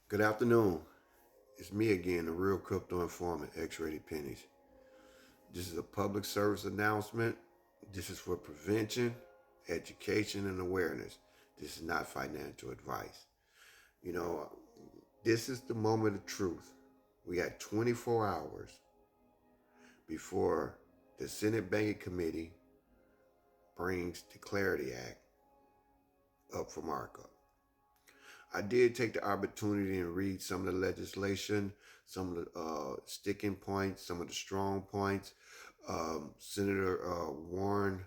Good afternoon. It's me again, the real crypto informant, X-Rated Pennies. This is a public service announcement. This is for prevention, education, and awareness. This is not financial advice. You know, this is the moment of truth. We got 24 hours before the Senate Banking Committee brings the Clarity Act up for markup. I did take the opportunity and read some of the legislation, some of the sticking points, some of the strong points. Senator Warren,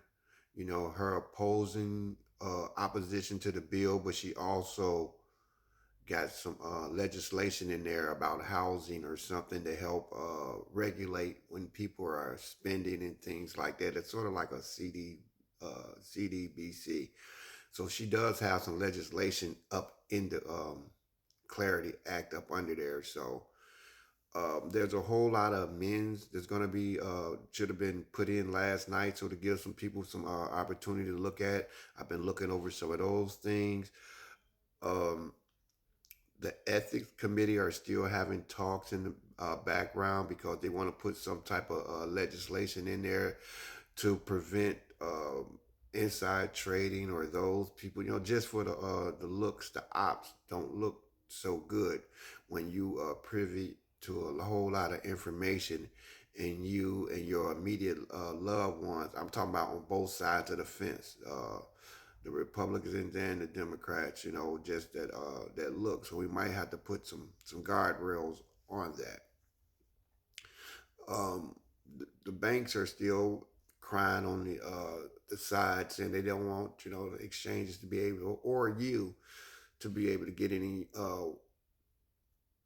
her opposing opposition to the bill, but she also got some legislation in there about housing or something to help regulate when people are spending and things like that. It's sort of like a CDBC. So she does have some legislation up in the Clarity Act up under there. So there's a whole lot of amends that's going to be should have been put in last night, so to give some people some opportunity to look at. I've been looking over some of those things. Um, the ethics committee are still having talks in the background because they want to put some type of legislation in there to prevent inside trading or those people, just for the looks. The ops don't look so good when you privy to a whole lot of information, and you and your immediate loved ones. I'm talking about on both sides of the fence. The Republicans and then the Democrats, just that look. So we might have to put some guardrails on that. The banks are still crying on the side, saying they don't want the exchanges to be able, or you to be able to get any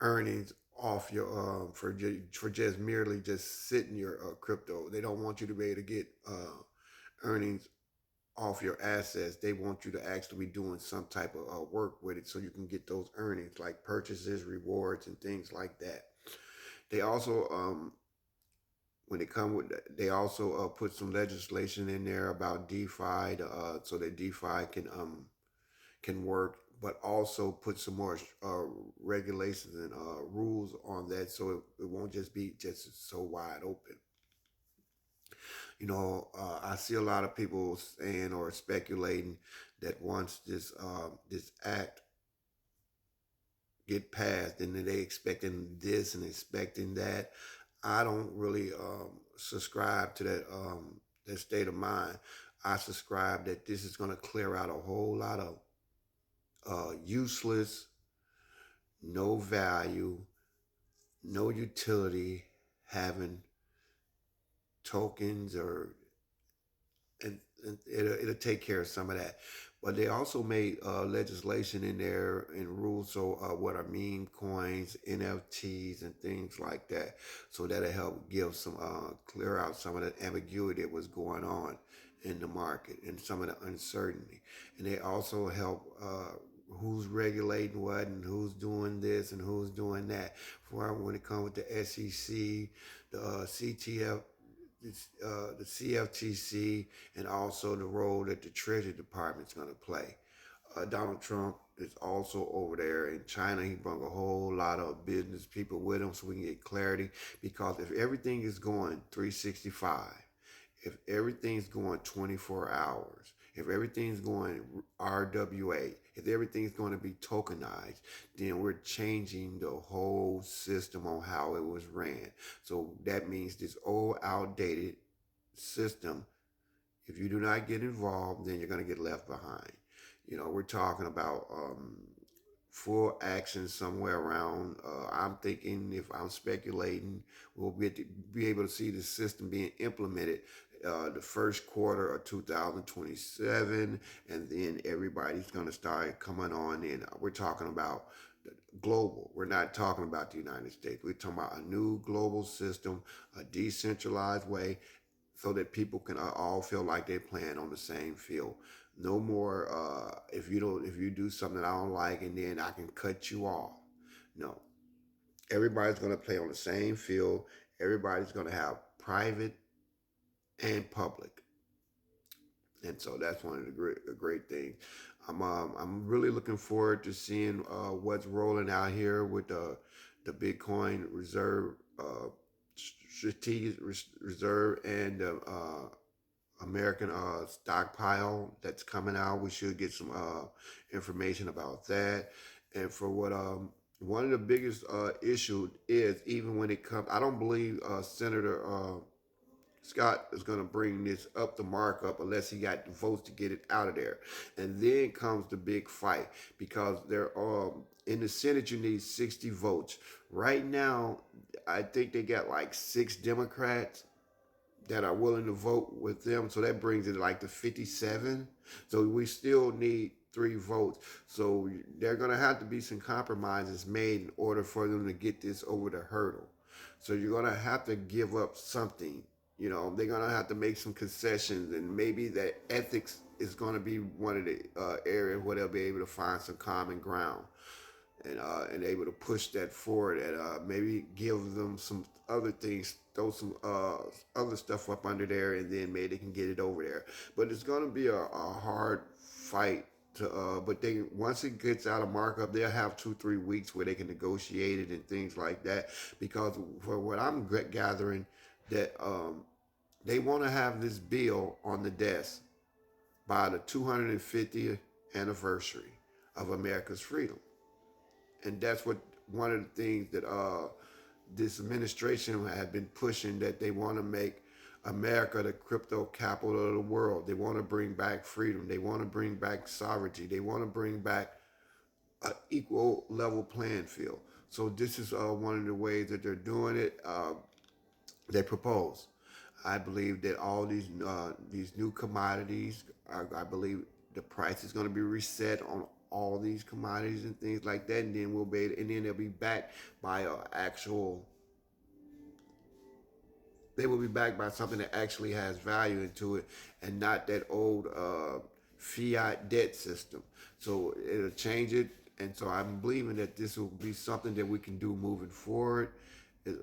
earnings off your for just merely just sitting your crypto. They don't want you to be able to get earnings off your assets. They want you to actually be doing some type of work with it so you can get those earnings, like purchases, rewards, and things like that. They also when they come with, they also put some legislation in there about DeFi, so that DeFi can work, but also put some more regulations and rules on that, so it won't just be just so wide open. I see a lot of people saying or speculating that once this act get passed, then they expecting this and expecting that. I don't really subscribe to that state of mind. I subscribe that this is going to clear out a whole lot of useless, no value, no utility having tokens, or and it'll take care of some of that. But they also made legislation in there and rules, so what are meme coins, NFTs, and things like that. So that'll help give some clear out some of the ambiguity that was going on in the market and some of the uncertainty. And they also help who's regulating what and who's doing this and who's doing that. For when it comes with the SEC, the CTF, the CFTC, and also the role that the Treasury Department is going to play. Donald Trump is also over there in China. He brought a whole lot of business people with him so we can get clarity. Because if everything is going 365, if everything's going 24 hours, if everything's going RWA, if everything's going to be tokenized, then we're changing the whole system on how it was ran. So that means this old, outdated system, if you do not get involved, then you're going to get left behind. We're talking about full action somewhere around. I'm thinking, if I'm speculating, we'll be able to see the system being implemented the first quarter of 2027, and then everybody's going to start coming on in. We're talking about global. We're not talking about the United States. We're talking about a new global system, a decentralized way, so that people can all feel like they're playing on the same field. No more if you do something I don't like and then I can cut you off. No, everybody's going to play on the same field. Everybody's going to have private and public. And so that's one of the great things. I'm really looking forward to seeing what's rolling out here with the Bitcoin reserve, strategic reserve, and American stockpile that's coming out. We should get some information about that. And for what one of the biggest issue is, even when it comes, I don't believe Senator Scott is going to bring this up the markup unless he got the votes to get it out of there. And then comes the big fight because they're in the Senate you need 60 votes. Right now, I think they got like 6 Democrats that are willing to vote with them. So that brings it like to 57. So we still need 3 votes. So there are going to have to be some compromises made in order for them to get this over the hurdle. So you're going to have to give up something. You know, they're going to have to make some concessions, and maybe that ethics is going to be one of the areas where they'll be able to find some common ground and able to push that forward and maybe give them some other things, throw some other stuff up under there, and then maybe they can get it over there. But it's going to be a hard fight. But they once it gets out of markup, they'll have 2-3 weeks where they can negotiate it and things like that. Because for what I'm gathering, that they want to have this bill on the desk by the 250th anniversary of America's freedom. And that's what one of the things that this administration had been pushing, that they want to make America the crypto capital of the world. They want to bring back freedom. They want to bring back sovereignty. They want to bring back an equal level playing field. So this is one of the ways that they're doing it. They propose. I believe that all these new commodities, I believe the price is going to be reset on all these commodities and things like that, and then and then they'll be backed by they will be backed by something that actually has value into it, and not that old fiat debt system. So it'll change it, and so I'm believing that this will be something that we can do moving forward.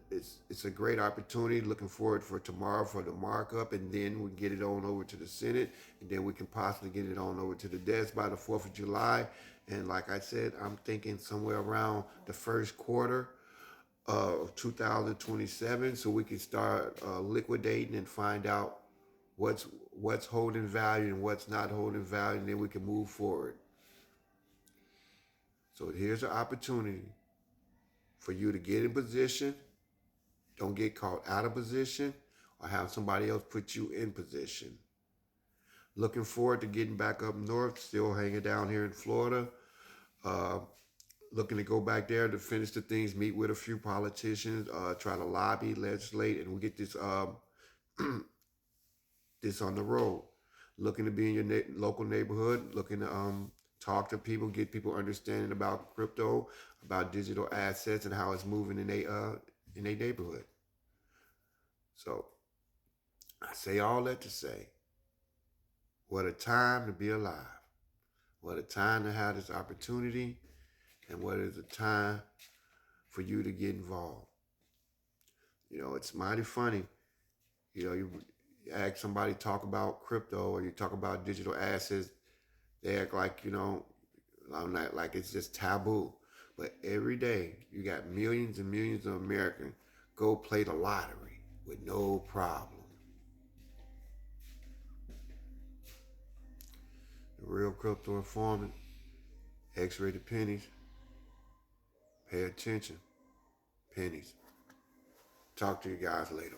It's a great opportunity. Looking forward for tomorrow for the markup, and then we get it on over to the Senate, and then we can possibly get it on over to the desk by the 4th of July. And like I said, I'm thinking somewhere around the first quarter of 2027, so we can start liquidating and find out what's holding value and what's not holding value, and then we can move forward. So here's an opportunity for you to get in position. Don't get caught out of position or have somebody else put you in position. Looking forward to getting back up north, still hanging down here in Florida. Uh, Looking to go back there to finish the things, meet with a few politicians, try to lobby, legislate, and we get this this on the road. Looking to be in your local neighborhood, looking to talk to people, get people understanding about crypto, about digital assets, and how it's moving in their neighborhood. So I say all that to say, what a time to be alive. What a time to have this opportunity, and what is a time for you to get involved. You know, it's mighty funny. You know, you ask somebody talk about crypto or you talk about digital assets, they act like, I'm not like it's just taboo. But every day you got millions and millions of Americans go play the lottery with no problem. The real crypto informant, X-rated pennies, pay attention, pennies. Talk to you guys later.